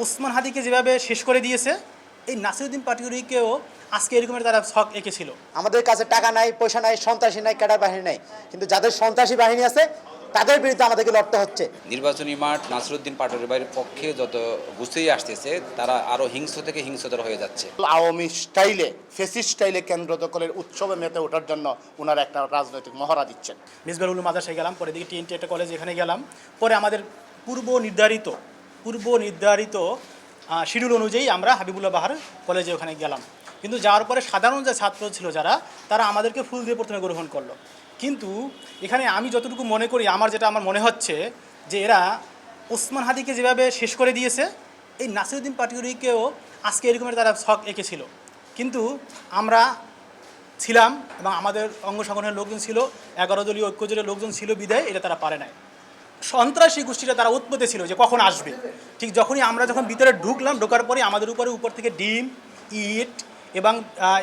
ওসমান হাদিকে যেভাবে শেষ করে দিয়েছে, এই নাসিরউদ্দিন পাটোয়ারিকেও আজকে এরকমের তারা ছক এঁকেছিল। আমাদের কাছে টাকা নাই, পয়সা নাই, সন্ত্রাসী নাই, ক্যাডার বাহিনী নাই, কিন্তু যাদের সন্ত্রাসী বাহিনী আছে তাদের বিরুদ্ধে আমাদেরকে লড়তে হচ্ছে। নির্বাচনী মাঠ নাসিরউদ্দিন পাটোয়ারি ভাইয়ের পক্ষে যত বুঝতেই আসতেছে, তারা আরও হিংস্র থেকে হিংস্রতর হয়ে যাচ্ছে। আওয়ামী স্টাইলে, ফেসিস্ট স্টাইলে কেন্দ্র দখলের উৎসবে মেতে ওঠার জন্য ওনারা একটা রাজনৈতিক মহড়া দিচ্ছেন। মিসবাহুল উলুম মাদ্রাসায় গেলাম, পরে দিকে টিএনটি একটা কলেজ, এখানে গেলাম। পরে আমাদের পূর্ব নির্ধারিত শিডিউল অনুযায়ী আমরা হাবিবুল্লাহ বাহার কলেজে ওখানে গেলাম। কিন্তু যাওয়ার পরে সাধারণ যে ছাত্র ছিল যারা, তারা আমাদেরকে ফুল দিয়ে প্রথমে গ্রহণ করলো। কিন্তু এখানে আমি যতটুকু মনে করি, আমার মনে হচ্ছে যে এরা ওসমান হাদিকে যেভাবে শেষ করে দিয়েছে, এই নাসিরউদ্দিন পাটোয়ারিকেও আজকে এরকমের তারা ছক এঁকেছিল। কিন্তু আমরা ছিলাম এবং আমাদের অঙ্গ সংগঠনের লোকজন ছিল, 11 দলীয় ঐক্যজোটের লোকজন ছিল বিদায় এটা তারা পারে নাই। সন্ত্রাসী গোষ্ঠীটা তারা উৎপত্তি ছিল যে কখন আসবে। ঠিক যখন ভিতরে ঢোকার পরে আমাদের উপর থেকে ডিম, ইট এবং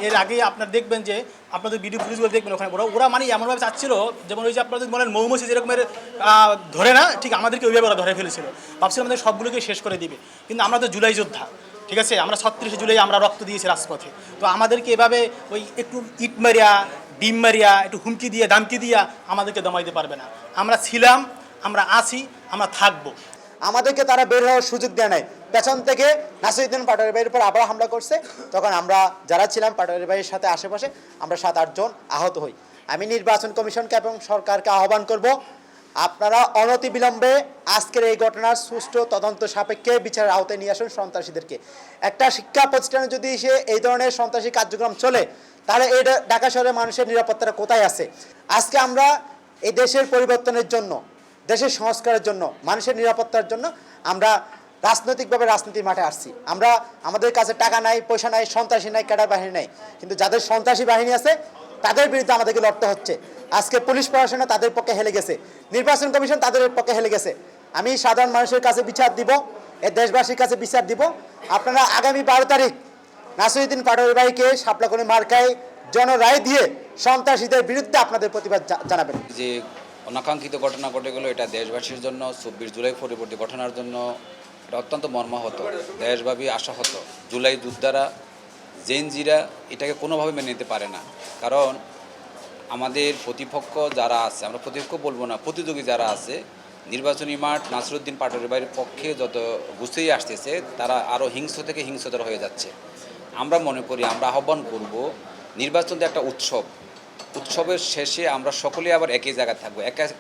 এর আগে আপনারা দেখবেন যে আপনাদের ভিডিও ফুটেজগুলো দেখবেন, ওখানে ওরা মানে এমনভাবে চাচ্ছিল, যেমন ওই যে আপনাদের বলেন মৌমাছি যেরকমের ধরে না, ঠিক আমাদেরকে ওইভাবে ওরা ধরে ফেলেছিল। ভাবছিলাম আমাদের সবগুলোকে শেষ করে দিবে, কিন্তু আমরা তো জুলাই যোদ্ধা, ঠিক আছে, আমরা 36 জুলাই আমরা রক্ত দিয়েছি রাজপথে। তো আমাদেরকে এভাবে ওই একটু ইট মারিয়া, ডিম মারিয়া, একটু হুমকি দিয়ে দামকি দিয়া আমাদেরকে দমাইতে পারবে না। আমরা ছিলাম, আমরা আছি, আমরা থাকবো। আমাদেরকে তারা বের হওয়ার সুযোগ দেয় নাই। পেছন থেকে নাসিরউদ্দিন পাটোয়ারি ভাইয়ের উপর আবার হামলা করছে। তখন আমরা যারা ছিলাম পাটোয়ারি ভাইয়ের সাথে আশেপাশে, আমরা 7-8 জন আহত হই। আমি নির্বাচন কমিশনকে এবং সরকারকে আহ্বান করব, আপনারা অনতিবিলম্বে আজকের এই ঘটনার সুষ্ঠু তদন্ত সাপেক্ষে বিচারের আওতায় নিয়ে আসুন সন্ত্রাসীদেরকে। একটা শিক্ষা প্রতিষ্ঠানে যদি এই ধরনের সন্ত্রাসী কার্যক্রম চলে, তাহলে এই ঢাকা শহরের মানুষের নিরাপত্তাটা কোথায় আছে? আজকে আমরা এই দেশের পরিবর্তনের জন্য, দেশের সংস্কারের জন্য, মানুষের নিরাপত্তার জন্য আমরা রাজনৈতিকভাবে রাজনীতির মাঠে আসছি। আমাদের কাছে টাকা নাই, পয়সা নাই, সন্ত্রাসী নাই, ক্যাডার বাহিনী নাই, কিন্তু যাদের সন্ত্রাসী বাহিনী আছে তাদের বিরুদ্ধে আমাদেরকে লড়তে হচ্ছে। আজকে পুলিশ প্রশাসন তাদের পক্ষে হেলে গেছে, নির্বাচন কমিশন তাদের পক্ষে হেলে গেছে। আমি সাধারণ মানুষের কাছে বিচার দিব, এই দেশবাসীর কাছে বিচার দিব। আপনারা আগামী 12 তারিখ নাসিরউদ্দিন পাটোয়ারি ভাইকে শাপলাকলি মার্কায় জনরায় দিয়ে সন্ত্রাসীদের বিরুদ্ধে আপনাদের প্রতিবাদ জানাবেন। যে অনাকাঙ্ক্ষিত ঘটনা ঘটে গেল, এটা দেশবাসীর জন্য 24 জুলাই পরবর্তী ঘটনার জন্য এটা অত্যন্ত মর্মাহত, দেশব্যাপী আশাহত। জুলাই যোদ্ধারা, জেনজিরা এটাকে কোনোভাবে মেনে নিতে পারে না। কারণ আমাদের প্রতিপক্ষ যারা আছে, আমরা প্রতিপক্ষ বলবো না, প্রতিযোগী যারা আছে, নির্বাচনী মাঠ নাসিরউদ্দিন পাটোয়ারি ভাইয়ের পক্ষে যত বুঝতেই আসতেছে, তারা আরও হিংস্র থেকে হিংস্রতর হয়ে যাচ্ছে। আমরা মনে করি, আমরা আহ্বান করব, নির্বাচন তো একটা উৎসবের শেষে আমরা সকলেই আবার একই জায়গায় থাকবো,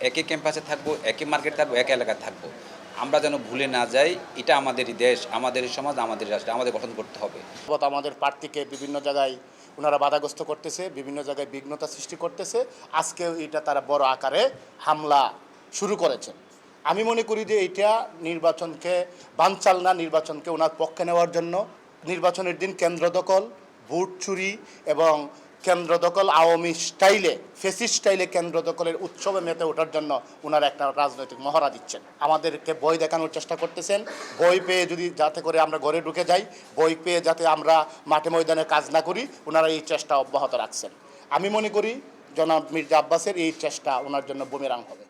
একই ক্যাম্পাসে থাকবো, একই মার্কেট থাকবো, একই এলাকায় থাকবো। আমরা যেন ভুলে না যাই, এটা আমাদেরই দেশ, আমাদের সমাজ, আমাদের রাষ্ট্র, আমাদের গঠন করতে হবে। আমাদের প্রার্থীকে বিভিন্ন জায়গায় ওনারা বাধাগ্রস্ত করতেছে, বিভিন্ন জায়গায় বিঘ্নতা সৃষ্টি করতেছে। আজকেও এটা তারা বড় আকারে হামলা শুরু করেছেন। আমি মনে করি যে এটা নির্বাচনকে বানচাল না, নির্বাচনকে ওনার পক্ষে নেওয়ার জন্য। নির্বাচনের দিন কেন্দ্র দখল, ভোট চুরি এবং কেন্দ্র দখল আওয়ামী স্টাইলে, ফেসিস্ট স্টাইলে কেন্দ্র দখলের উৎসবে মেতে ওঠার জন্য ওনারা একটা রাজনৈতিক মহড়া দিচ্ছেন। আমাদেরকে বই দেখানোর চেষ্টা করতেছেন, বই পেয়ে যদি যাতে করে আমরা ঘরে ঢুকে যাই, বই পেয়ে যাতে আমরা মাঠে ময়দানে কাজ না করি, ওনারা এই চেষ্টা অব্যাহত রাখছেন। আমি মনে করি জনাব মির্জা আব্বাসের এই চেষ্টা ওনার জন্য বুমেরাং হবে।